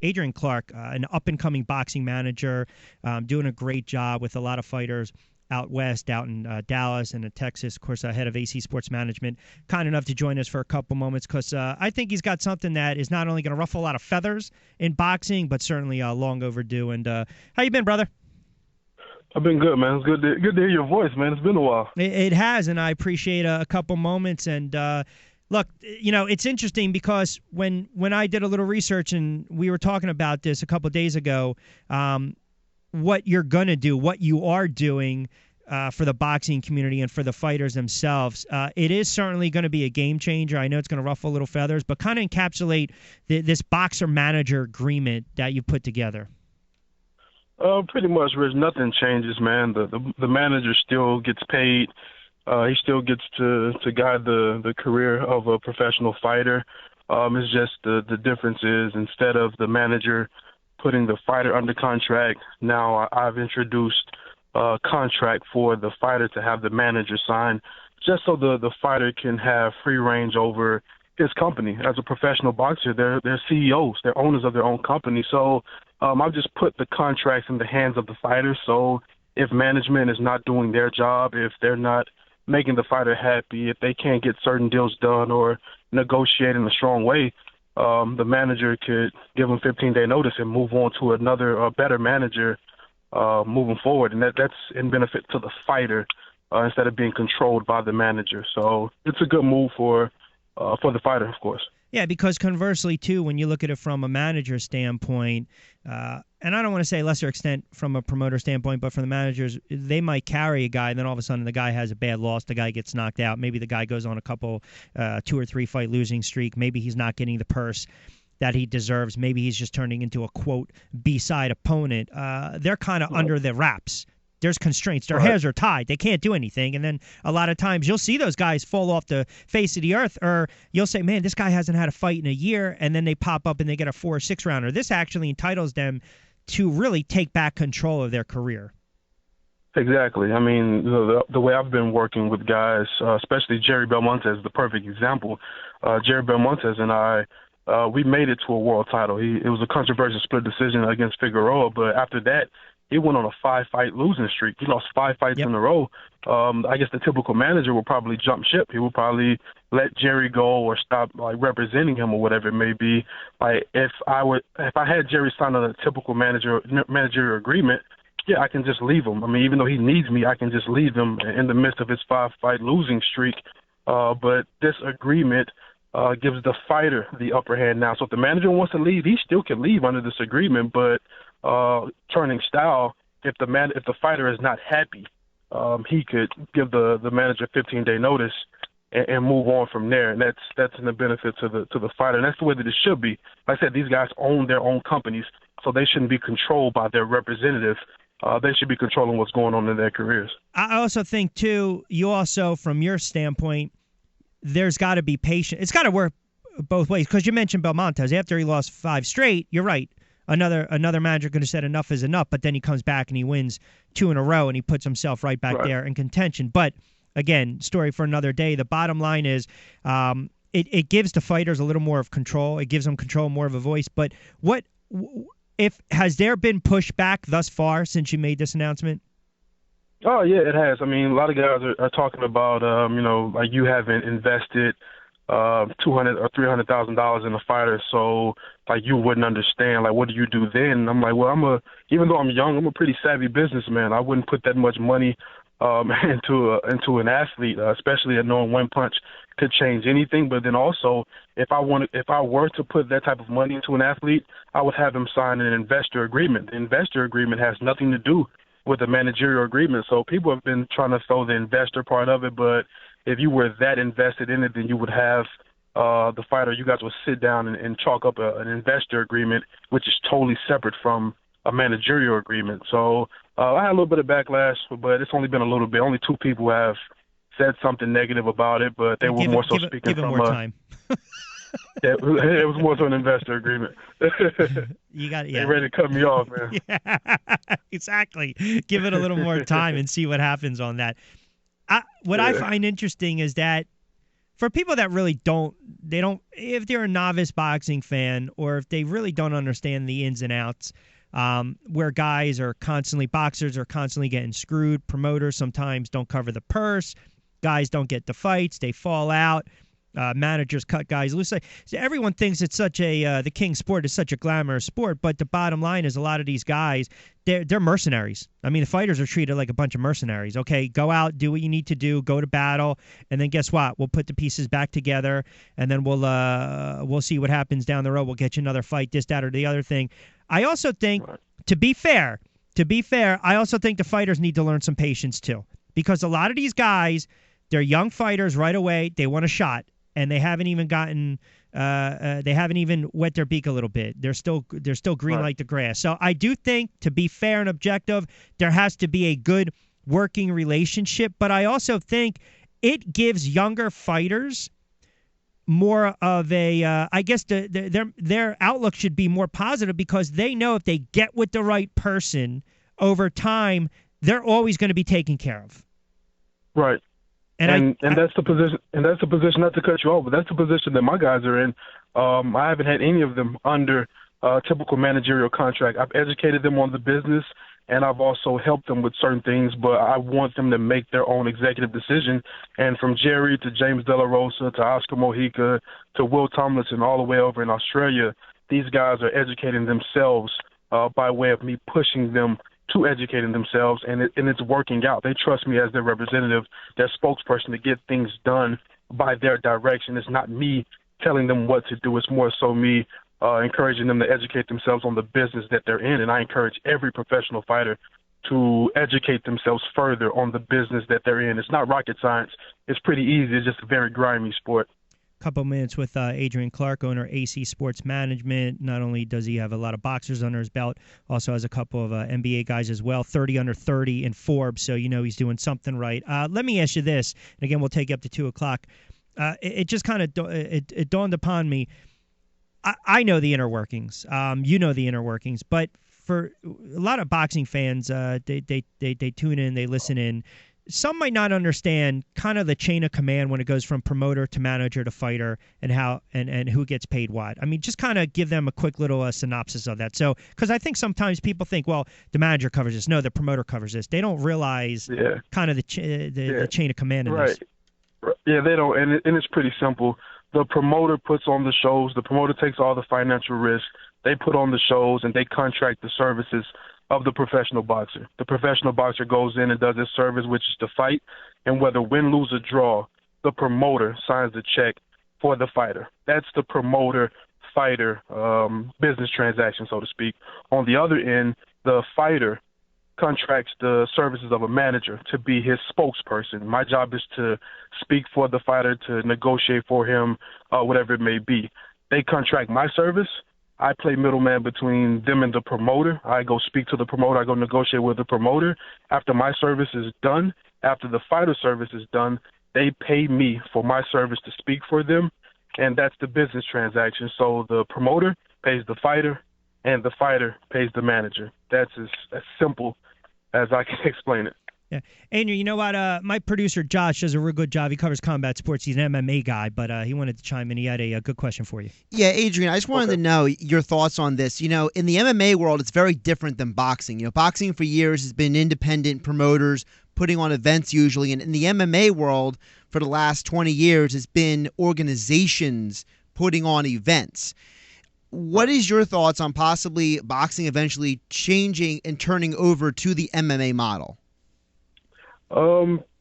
Adrian Clark, an up-and-coming boxing manager, doing a great job with a lot of fighters out west, out in Dallas and in Texas, of course, head of AC Sports Management, kind enough to join us for a couple moments because I think he's got something that is not only going to ruffle a lot of feathers in boxing, but certainly long overdue. And how you been, brother? I've been good, man. It's good to hear your voice, man. It's been a while. It has, and I appreciate a couple moments. And look, it's interesting because when I did a little research and we were talking about this a couple of days ago, what you're going to do, what you are doing for the boxing community and for the fighters themselves, it is certainly going to be a game changer. I know it's going to ruffle little feathers, but kind of encapsulate this boxer-manager agreement that you put together. Pretty much, Rich. Nothing changes, man. The manager still gets paid. He still gets to guide the career of a professional fighter. It's just the difference is instead of the manager putting the fighter under contract, now I've introduced a contract for the fighter to have the manager sign, just so the fighter can have free range over his company. As a professional boxer, they're CEOs, they're owners of their own company. So I've just put the contracts in the hands of the fighter. So if management is not doing their job, if they're not making the fighter happy, if they can't get certain deals done or negotiate in a strong way, the manager could give them 15-day notice and move on to another better manager moving forward. And that's in benefit to the fighter instead of being controlled by the manager. So it's a good move for the fighter, of course. Yeah, because conversely, too, when you look at it from a manager standpoint, and I don't want to say lesser extent from a promoter standpoint, but from the managers, they might carry a guy, and then all of a sudden the guy has a bad loss, the guy gets knocked out, maybe the guy goes on a couple, 2 or 3 fight losing streak, maybe he's not getting the purse that he deserves, maybe he's just turning into a, quote, B-side opponent. They're kind of under the wraps. There's constraints. Their hands are tied. They can't do anything. And then a lot of times you'll see those guys fall off the face of the earth, or you'll say, man, this guy hasn't had a fight in a year, and then they pop up and they get a 4 or 6 rounder. This actually entitles them to really take back control of their career. Exactly. I mean, the way I've been working with guys, especially Jerry Belmonte is the perfect example. Jerry Belmonte and I, we made it to a world title. It was a controversial split decision against Figueroa, but after that, he went on a 5-fight losing streak. He lost 5 fights in a row. I guess the typical manager will probably jump ship. He will probably let Jerry go or stop representing him or whatever it may be. If I had Jerry sign on a typical managerial agreement, yeah, I can just leave him. I mean, even though he needs me, I can just leave him in the midst of his 5-fight losing streak. But this agreement gives the fighter the upper hand now. So if the manager wants to leave, he still can leave under this agreement, but turning style, if the fighter is not happy, he could give the manager 15-day notice and move on from there, and that's in the benefit to the fighter, and that's the way that it should be. Like I said, these guys own their own companies, so they shouldn't be controlled by their representative. They should be controlling what's going on in their careers. I also think too, you also, from your standpoint, there's got to be patience. It's got to work both ways, because you mentioned Belmonte. After he lost 5 straight, you're right. Another manager could have said enough is enough, but then he comes back and he wins 2 in a row and he puts himself right back there in contention. But again, story for another day. The bottom line is it gives the fighters a little more of control. It gives them control, more of a voice. But has there been pushback thus far since you made this announcement? Oh, yeah, it has. I mean, a lot of guys are talking about, like you haven't invested $200,000 or $300,000 in a fighter, so like you wouldn't understand. Like, what do you do then? And I'm like, well, even though I'm young, I'm a pretty savvy businessman. I wouldn't put that much money into an athlete, especially knowing one punch could change anything. But then also, if I were to put that type of money into an athlete, I would have him sign an investor agreement. The investor agreement has nothing to do with the managerial agreement. So people have been trying to throw the investor part of it, but if you were that invested in it, then you would have the fighter, you guys would sit down and chalk up an investor agreement, which is totally separate from a managerial agreement. So I had a little bit of backlash, but it's only been a little bit. Only 2 people have said something negative about it, but they were more so speaking from... Give it more time. Yeah, it was more so an investor agreement. You got They're ready to cut me off, man. Yeah, exactly. Give it a little more time and see what happens on that. What I find interesting is that for people that really don't, if they're a novice boxing fan or if they really don't understand the ins and outs, where boxers are constantly getting screwed, promoters sometimes don't cover the purse, guys don't get the fights, they fall out, managers cut guys loose. So everyone thinks it's such the king sport is such a glamorous sport, but the bottom line is a lot of these guys, they're mercenaries. I mean, the fighters are treated like a bunch of mercenaries. Okay, go out, do what you need to do, go to battle, and then guess what? We'll put the pieces back together, and then we'll see what happens down the road. We'll get you another fight, this, that, or the other thing. I also think, to be fair, I also think the fighters need to learn some patience too, because a lot of these guys, they're young fighters right away. They want a shot, and they haven't even gotten. They haven't even wet their beak a little bit. They're still green like the grass. So I do think, to be fair and objective, there has to be a good working relationship. But I also think it gives younger fighters more of a. I guess their outlook should be more positive, because they know if they get with the right person over time, they're always going to be taken care of. Right. And that's the position. And that's the position. Not to cut you off, but that's the position that my guys are in. I haven't had any of them under a typical managerial contract. I've educated them on the business, and I've also helped them with certain things. But I want them to make their own executive decision. And from Jerry to James De La Rosa to Oscar Mojica to Will Tomlinson, all the way over in Australia, these guys are educating themselves by way of me pushing them to educating themselves, and it's working out. They trust me as their representative, their spokesperson, to get things done by their direction. It's not me telling them what to do. It's more so me encouraging them to educate themselves on the business that they're in, and I encourage every professional fighter to educate themselves further on the business that they're in. It's not rocket science. It's pretty easy. It's just a very grimy sport. Couple minutes with Adrian Clark, owner AC Sports Management. Not only does he have a lot of boxers under his belt, also has a couple of NBA guys as well, 30 under 30 in Forbes, so you know he's doing something right. Let me ask you this, and again, we'll take you up to 2 o'clock. It just kind of it dawned upon me. I know the inner workings. You know the inner workings, but for a lot of boxing fans, they tune in, they listen in. Some might not understand kind of the chain of command when it goes from promoter to manager to fighter, and how and who gets paid what. I mean, just kind of give them a quick little synopsis of that. So, because I think sometimes people think, well, the manager covers this. No, the promoter covers this. They don't realize kind of the chain of command in this. Yeah, they don't, and it's pretty simple. The promoter puts on the shows. The promoter takes all the financial risk. They put on the shows, and they contract the services of the professional boxer. The professional boxer goes in and does his service, which is to fight, and whether win, lose, or draw, the promoter signs the check for the fighter. That's the promoter-fighter business transaction, so to speak. On the other end, the fighter contracts the services of a manager to be his spokesperson. My job is to speak for the fighter, to negotiate for him, whatever it may be. They contract my service. I play middleman between them and the promoter. I go speak to the promoter. I go negotiate with the promoter. After my service is done, after the fighter service is done, they pay me for my service to speak for them, and that's the business transaction. So the promoter pays the fighter, and the fighter pays the manager. That's as simple as I can explain it. Yeah. Andrew, you know what? My producer, Josh, does a real good job. He covers combat sports. He's an MMA guy, but he wanted to chime in. He had a good question for you. Yeah, Adrian, I just wanted to know your thoughts on this. You know, in the MMA world, it's very different than boxing. You know, boxing for years has been independent promoters putting on events usually. And in the MMA world, for the last 20 years, has been organizations putting on events. What is your thoughts on possibly boxing eventually changing and turning over to the MMA model?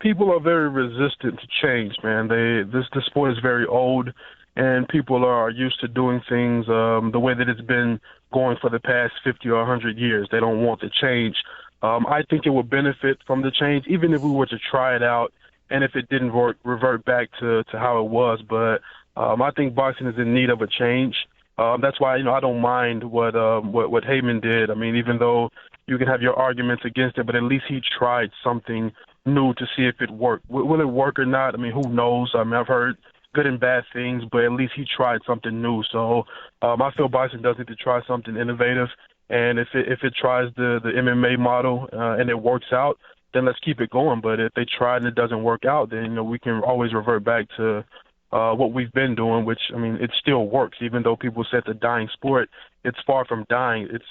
People are very resistant to change, man. The sport is very old, and people are used to doing things the way that it's been going for the past 50 or 100 years. They don't want the change. I think it would benefit from the change, even if we were to try it out, and if it didn't revert back to how it was. But I think boxing is in need of a change. That's why, I don't mind what Heyman did. I mean, even though you can have your arguments against it, but at least he tried something new to see if it worked. Will it work or not? I mean, who knows? I mean, I've heard good and bad things, but at least he tried something new. So I feel boxing does need to try something innovative, and if it tries the MMA model and it works out, then let's keep it going. But if they try and it doesn't work out, then we can always revert back to what we've been doing, which, I mean, it still works. Even though people said the dying sport, it's far from dying. It's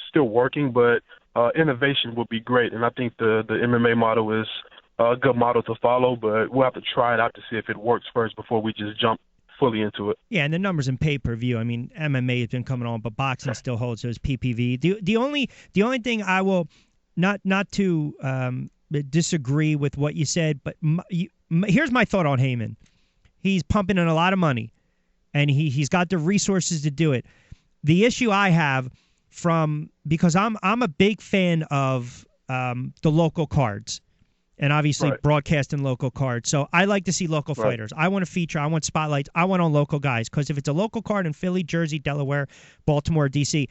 still working, but innovation would be great. And I think the MMA model is a good model to follow, but we'll have to try it out to see if it works first before we just jump fully into it. Yeah, and the numbers in pay-per-view. I mean, MMA has been coming on, but boxing still holds those PPV. The only thing I will not to disagree with what you said, but here's my thought on Heyman. He's pumping in a lot of money, and he's got the resources to do it. The issue I have because I'm a big fan of the local cards. And obviously broadcasting local cards. So I like to see local fighters. I want to feature. I want spotlights. I want on local guys. Because if it's a local card in Philly, Jersey, Delaware, Baltimore, D.C.,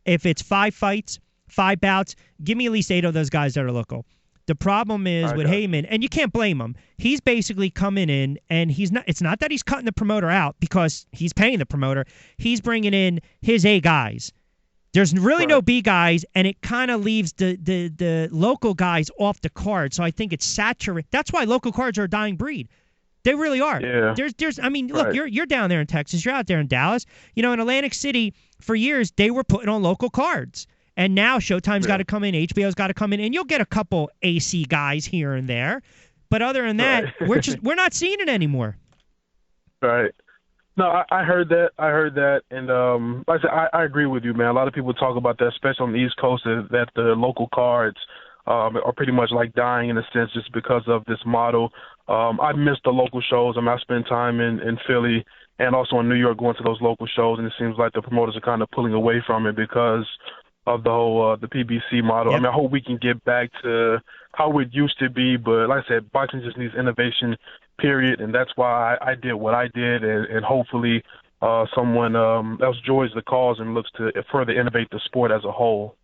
if it's 5 fights, 5 bouts, give me at least 8 of those guys that are local. The problem is with Heyman, and you can't blame him, he's basically coming in, and it's not that he's cutting the promoter out because he's paying the promoter. He's bringing in his A guys. There's really no B guys, and it kind of leaves the local guys off the card. So I think it's saturated. That's why local cards are a dying breed. They really are. Yeah. There's. I mean, look, you're down there in Texas. You're out there in Dallas. You know, in Atlantic City, for years they were putting on local cards, and now Showtime's got to come in, HBO's got to come in, and you'll get a couple AC guys here and there. But other than that, we're not seeing it anymore. Right. No, I heard that, and like I said, I agree with you, man. A lot of people talk about that, especially on the East Coast, that the local cards are pretty much like dying in a sense just because of this model. I miss the local shows. I mean, I spend time in Philly and also in New York going to those local shows, and it seems like the promoters are kind of pulling away from it because of the whole the PBC model. Yep. I mean, I hope we can get back to how it used to be, but like I said, boxing just needs innovation, period, and that's why I did what I did, and hopefully someone else joins the cause and looks to further innovate the sport as a whole.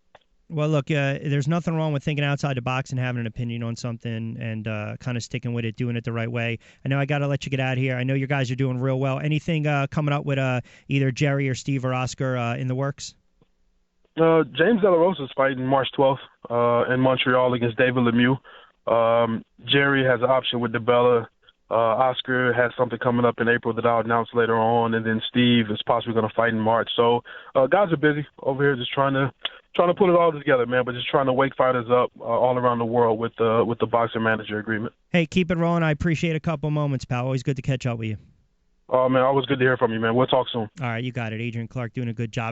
Well, look, there's nothing wrong with thinking outside the box and having an opinion on something and kind of sticking with it, doing it the right way. I know I got to let you get out of here. I know you guys are doing real well. Anything coming up with either Jerry or Steve or Oscar in the works? James De La Rosa is fighting March 12th in Montreal against David Lemieux. Jerry has an option with DeBella. Oscar has something coming up in April that I'll announce later on, and then Steve is possibly going to fight in March. So guys are busy over here, just trying to put it all together, man. But just trying to wake fighters up all around the world with the boxer manager agreement. Hey, keep it rolling. I appreciate a couple moments, pal. Always good to catch up with you. Oh man, always good to hear from you, man. We'll talk soon. All right, you got it. Adrian Clark doing a good job.